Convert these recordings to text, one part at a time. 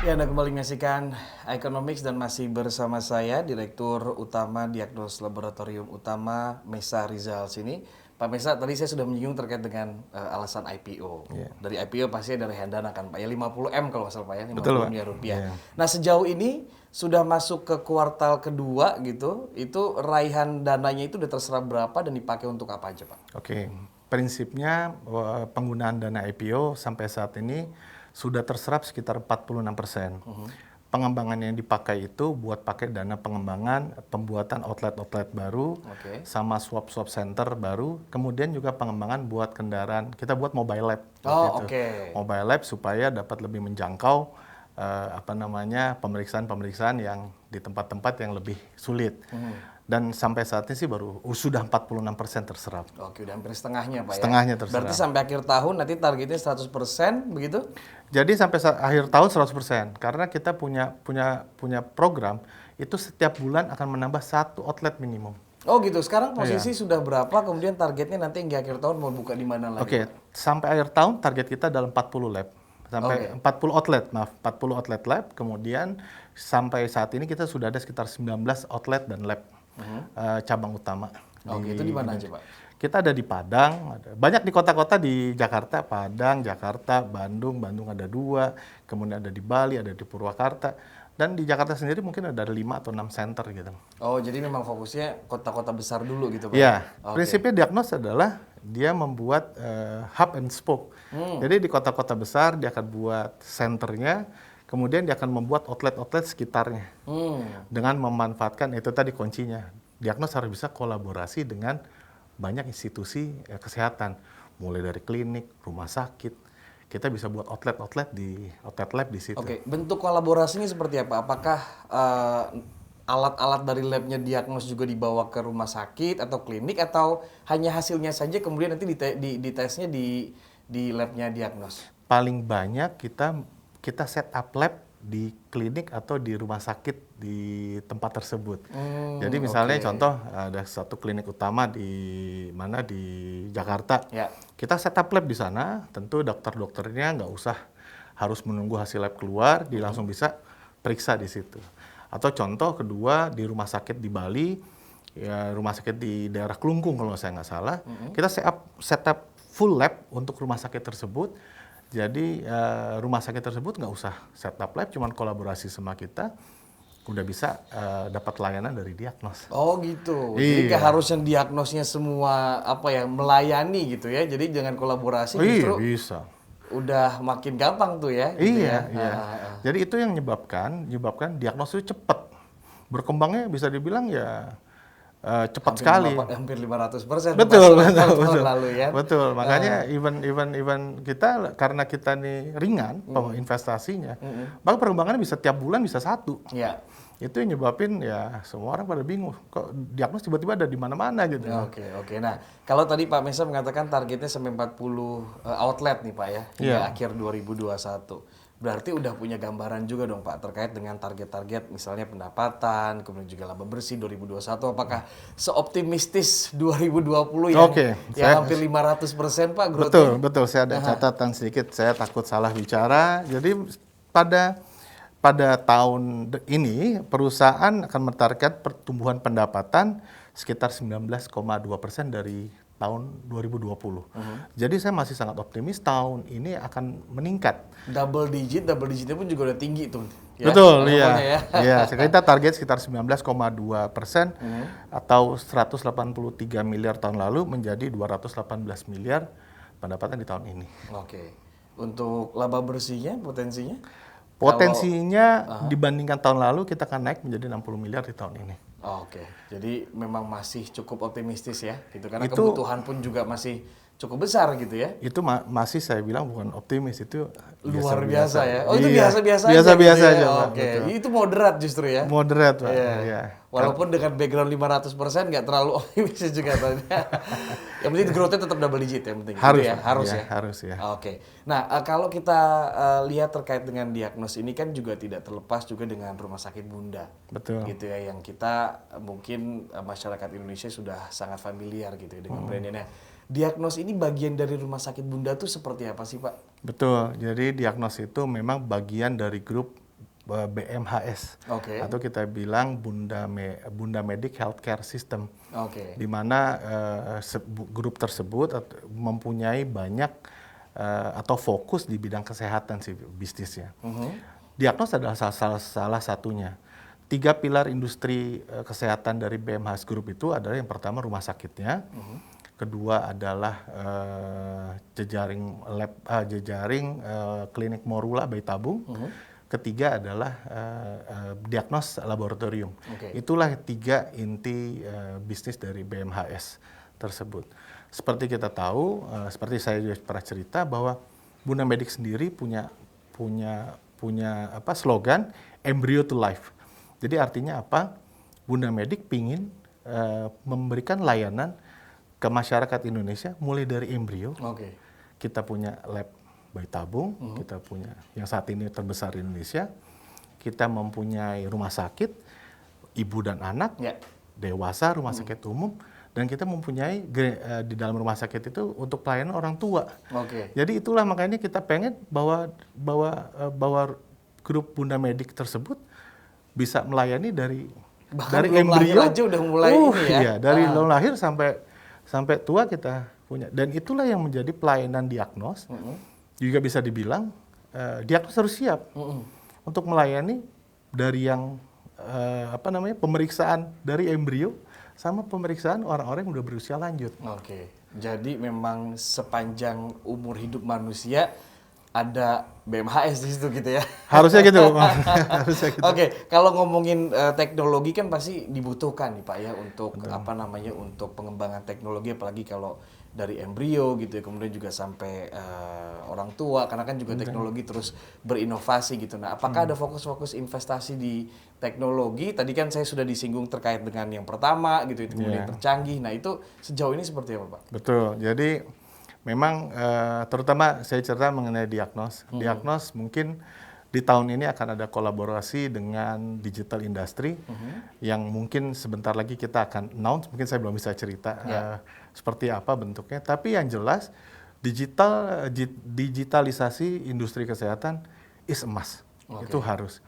Ya, Anda kembali menyaksikan Economics dan masih bersama saya, Direktur Utama Diagnos Laboratorium Utama Mesa Rizal sini. Pak Mesa, tadi saya sudah menyinggung terkait dengan alasan IPO. Iya. Dari IPO pasti ada dana kan Pak, ya 50M kalau nggak salah Pak ya, 50 Betul, Pak. miliar rupiah. Iya. Nah, sejauh ini sudah masuk ke kuartal kedua gitu, itu raihan dananya itu udah terserap berapa dan dipakai untuk apa aja Pak? Oke, prinsipnya penggunaan dana IPO sampai saat ini sudah terserap sekitar 46%. Pengembangan yang dipakai itu buat pakai dana pengembangan, pembuatan outlet-outlet baru, Oke. sama swap-swap center baru, kemudian juga pengembangan buat kendaraan. Kita buat mobile lab. Oh, gitu. oke. Mobile lab supaya dapat lebih menjangkau pemeriksaan-pemeriksaan yang di tempat-tempat yang lebih sulit. Dan sampai saat ini sih baru sudah 46% terserap. Oke, udah hampir setengahnya Pak ya. Setengahnya terserap. Berarti sampai akhir tahun nanti targetnya 100% begitu? Jadi sampai akhir tahun 100%, karena kita punya program itu setiap bulan akan menambah 1 outlet minimum. Oh gitu, sekarang posisi sudah berapa, kemudian targetnya nanti hingga akhir tahun mau buka di mana lagi? Oke, sampai akhir tahun target kita adalah 40 lab. Sampai 40 outlet, 40 outlet lab, kemudian sampai saat ini kita sudah ada sekitar 19 outlet dan lab cabang utama. Oke, itu di mana aja Pak? Kita ada di Padang, banyak di kota-kota di Jakarta, Padang, Jakarta, Bandung ada 2, kemudian ada di Bali, ada di Purwakarta, dan di Jakarta sendiri mungkin ada 5 atau 6 center gitu. Oh, jadi memang fokusnya kota-kota besar dulu gitu Pak? Iya, Oke. prinsipnya Diagnos adalah dia membuat hub and spoke. Jadi di kota-kota besar dia akan buat centernya, kemudian dia akan membuat outlet-outlet sekitarnya. Dengan memanfaatkan itu tadi kuncinya. Diagnos harus bisa kolaborasi dengan banyak institusi kesehatan, mulai dari klinik, rumah sakit. Kita bisa buat outlet lab di situ. Oke, bentuk kolaborasinya seperti apa? Apakah alat-alat dari labnya Diagnos juga dibawa ke rumah sakit atau klinik, atau hanya hasilnya saja kemudian nanti ditesnya di labnya Diagnos? Paling banyak kita set up lab di klinik atau di rumah sakit di tempat tersebut. Jadi misalnya contoh ada satu klinik utama di Jakarta. Ya. Kita set up lab di sana, tentu dokter-dokternya nggak usah harus menunggu hasil lab keluar, dia langsung bisa periksa di situ. Atau contoh kedua di rumah sakit di Bali, ya rumah sakit di daerah Kelungkung kalau saya nggak salah, kita set up full lab untuk rumah sakit tersebut. Jadi rumah sakit tersebut nggak usah setup lab, cuman kolaborasi sama kita, udah bisa dapat layanan dari Diagnos. Oh gitu. Jadi nggak harus yang Diagnosnya semua melayani gitu ya. Jadi dengan kolaborasi justru bisa. Udah makin gampang tuh ya. Gitu Iya. ya. Jadi itu yang menyebabkan Diagnos itu cepat. Berkembangnya bisa dibilang ya cepat sekali. Hampir 500%. Betul. Tahun lalu ya. Betul. Makanya event kita karena kita nih ringan investasinya, maka perkembangannya bisa tiap bulan bisa 1. Iya. Itu yang nyebabin ya semua orang pada bingung, kok Diagnos tiba-tiba ada di mana-mana gitu. Oke. Nah, kalau tadi Pak Mesa mengatakan targetnya sampai 40 outlet nih Pak ya, hingga akhir 2021. Berarti udah punya gambaran juga dong Pak terkait dengan target-target misalnya pendapatan, kemudian juga laba bersih 2021. Apakah seoptimistis 2020 yang hampir 500% Pak growth-nya? Betul. Saya ada catatan sedikit, saya takut salah bicara. Jadi pada tahun ini perusahaan akan mentarget pertumbuhan pendapatan sekitar 19,2% dari tahun 2020. Jadi saya masih sangat optimis tahun ini akan meningkat. Double digitnya pun juga udah tinggi tuh. Ya? Betul, iya. Ya, kita target sekitar 19,2% atau 183 miliar tahun lalu menjadi 218 miliar pendapatan di tahun ini. Oke. Untuk laba bersihnya potensinya? Potensinya dibandingkan tahun lalu kita akan naik menjadi 60 miliar di tahun ini. Oke, jadi memang masih cukup optimistis ya, gitu. Karena kebutuhan pun juga masih cukup besar gitu ya. Itu masih saya bilang bukan optimis, itu luar biasa ya. Oh, itu iya, biasa-biasa biasa aja. aja, Ya? Pak. Oke, itu moderat justru ya. Moderat, Pak. Iya. Iya. Walaupun dengan background 500% nggak terlalu optimis juga tadi. Yang penting growth-nya tetap double digit yang penting. Harus, gitu ya? Harus ya. Harus ya. Oke. Nah, kalau kita lihat terkait dengan Diagnos ini kan juga tidak terlepas juga dengan Rumah Sakit Bunda. Betul. Gitu ya, yang kita mungkin masyarakat Indonesia sudah sangat familiar gitu ya dengan brandnya. Diagnos ini bagian dari Rumah Sakit Bunda tuh seperti apa sih Pak? Betul. Jadi Diagnos itu memang bagian dari grup BMHS Oke. atau kita bilang Bunda Medic Healthcare System, Oke. di mana grup tersebut mempunyai banyak atau fokus di bidang kesehatan sih bisnisnya. Diagnos adalah salah satunya. 3 pilar industri kesehatan dari BMHS Group itu adalah yang pertama rumah sakitnya, kedua adalah jejaring klinik Morula bayi tabung, ketiga adalah diagnos laboratorium. Itulah 3 inti bisnis dari BMHS tersebut. Seperti kita tahu, seperti saya juga pernah cerita bahwa Bunda Medic sendiri punya slogan embryo to life. Jadi artinya apa? Bunda Medic pingin memberikan layanan ke masyarakat Indonesia mulai dari embrio. Kita punya lab bayi tabung, kita punya yang saat ini terbesar di Indonesia. Kita mempunyai rumah sakit ibu dan anak, dewasa, rumah sakit umum, dan kita mempunyai di dalam rumah sakit itu untuk pelayanan orang tua. Jadi itulah makanya kita pengen bahwa grup Bunda Medic tersebut bisa melayani dari embrio aja udah mulai ini ya. Iya, dari lahir sampai tua kita punya. Dan itulah yang menjadi pelayanan diagnos. Juga bisa dibilang diagnos harus siap untuk melayani dari yang pemeriksaan dari embrio sama pemeriksaan orang-orang yang udah berusia lanjut. Jadi memang sepanjang umur hidup manusia ada BMHS di situ gitu ya. Harusnya gitu. Kalau ngomongin teknologi kan pasti dibutuhkan nih Pak ya untuk untuk pengembangan teknologi, apalagi kalau dari embrio gitu ya, kemudian juga sampai orang tua, karena kan juga teknologi terus berinovasi gitu. Nah, apakah ada fokus-fokus investasi di teknologi? Tadi kan saya sudah disinggung terkait dengan yang pertama gitu, itu kemudian tercanggih. Nah, itu sejauh ini seperti apa Pak? Betul. Jadi memang terutama saya cerita mengenai diagnos. Diagnos mungkin di tahun ini akan ada kolaborasi dengan digital industry yang mungkin sebentar lagi kita akan announce. Mungkin saya belum bisa cerita seperti apa bentuknya. Tapi yang jelas digitalisasi industri kesehatan is emas. Itu harus.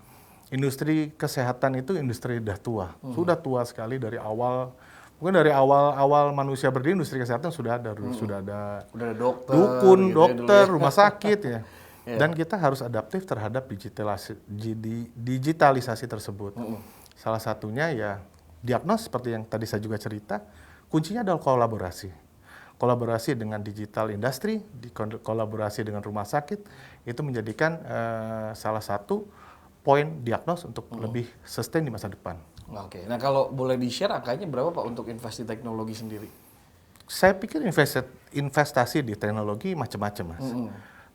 Industri kesehatan itu industri sudah tua sekali dari awal. Mungkin dari awal manusia berdiri, industri kesehatan sudah ada dokter, dukun, gitu dokter, ya. rumah sakit ya. Dan kita harus adaptif terhadap digitalisasi tersebut. Salah satunya ya diagnos seperti yang tadi saya juga cerita, kuncinya adalah kolaborasi. Kolaborasi dengan digital industry, kolaborasi dengan rumah sakit, itu menjadikan salah satu poin diagnos untuk lebih sustain di masa depan. Nah kalau boleh di-share angkanya berapa Pak untuk investasi teknologi sendiri? Saya pikir investasi di teknologi macam-macam Mas.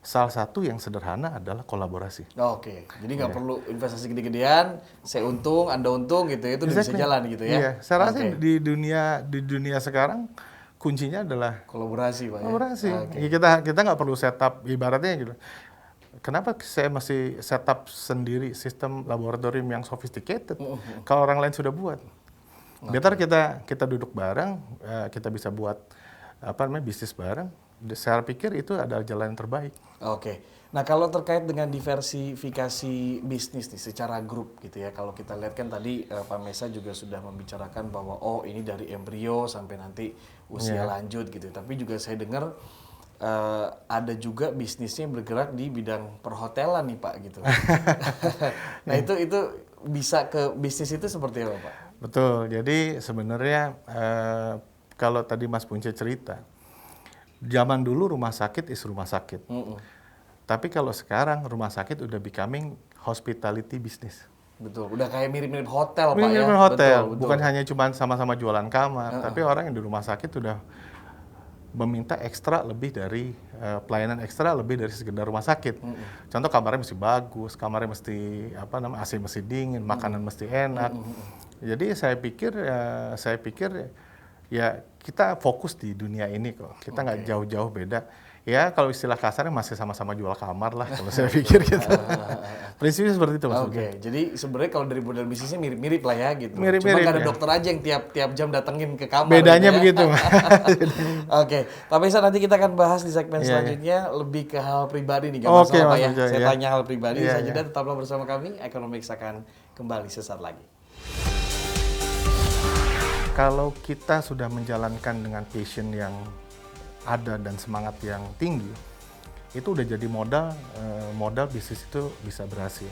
Salah satu yang sederhana adalah kolaborasi. Jadi nggak perlu investasi gede-gedean, saya untung, Anda untung gitu, itu bisa jalan gitu ya? Iya, saya rasa di dunia sekarang kuncinya adalah kolaborasi Pak kolaborasi. Kita nggak perlu setup, ibaratnya gitu. Kenapa saya masih setup sendiri sistem laboratorium yang sophisticated kalau orang lain sudah buat? Better kita duduk bareng, kita bisa buat bisnis bareng. Saya pikir itu adalah jalan yang terbaik. Nah kalau terkait dengan diversifikasi bisnis nih secara grup gitu ya, kalau kita lihat kan tadi Pak Mesa juga sudah membicarakan bahwa ini dari embrio sampai nanti usia lanjut gitu. Tapi juga saya dengar ada juga bisnisnya bergerak di bidang perhotelan nih Pak gitu. Nah itu bisa ke bisnis itu seperti apa Pak? Betul. Jadi sebenarnya kalau tadi Mas Punce cerita, zaman dulu rumah sakit is rumah sakit. Tapi kalau sekarang rumah sakit udah becoming hospitality business. Betul. Udah kayak mirip-mirip hotel Pak ya. Mirip-mirip hotel. Betul. Bukan hanya cuma sama-sama jualan kamar, tapi orang yang di rumah sakit udah meminta ekstra lebih dari pelayanan ekstra lebih dari sekedar rumah sakit. Contoh kamarnya mesti bagus, kamarnya mesti AC mesti dingin, makanan mesti enak. Jadi saya pikir ya kita fokus di dunia ini kok. Kita nggak jauh-jauh beda. ya kalau istilah kasarnya masih sama-sama jual kamar lah kalau saya pikir gitu. Prinsipnya seperti itu Mas. Oke, jadi sebenarnya kalau dari model bisnisnya mirip-mirip lah ya gitu. Mirip-mirip, Cuma nggak ada ya. dokter aja yang tiap jam datengin ke kamar. Bedanya gitu ya. begitu. Oke, Pak Mesa nanti kita akan bahas di segmen Iya, selanjutnya lebih ke hal pribadi nih, nggak Oke, masalah Pak Mas ya. Ujo, Saya ya. tanya hal pribadi Iya, saja iya. dan tetaplah bersama kami. Economics akan kembali sesaat lagi. Kalau kita sudah menjalankan dengan passion yang ada dan semangat yang tinggi, itu udah jadi modal bisnis itu bisa berhasil.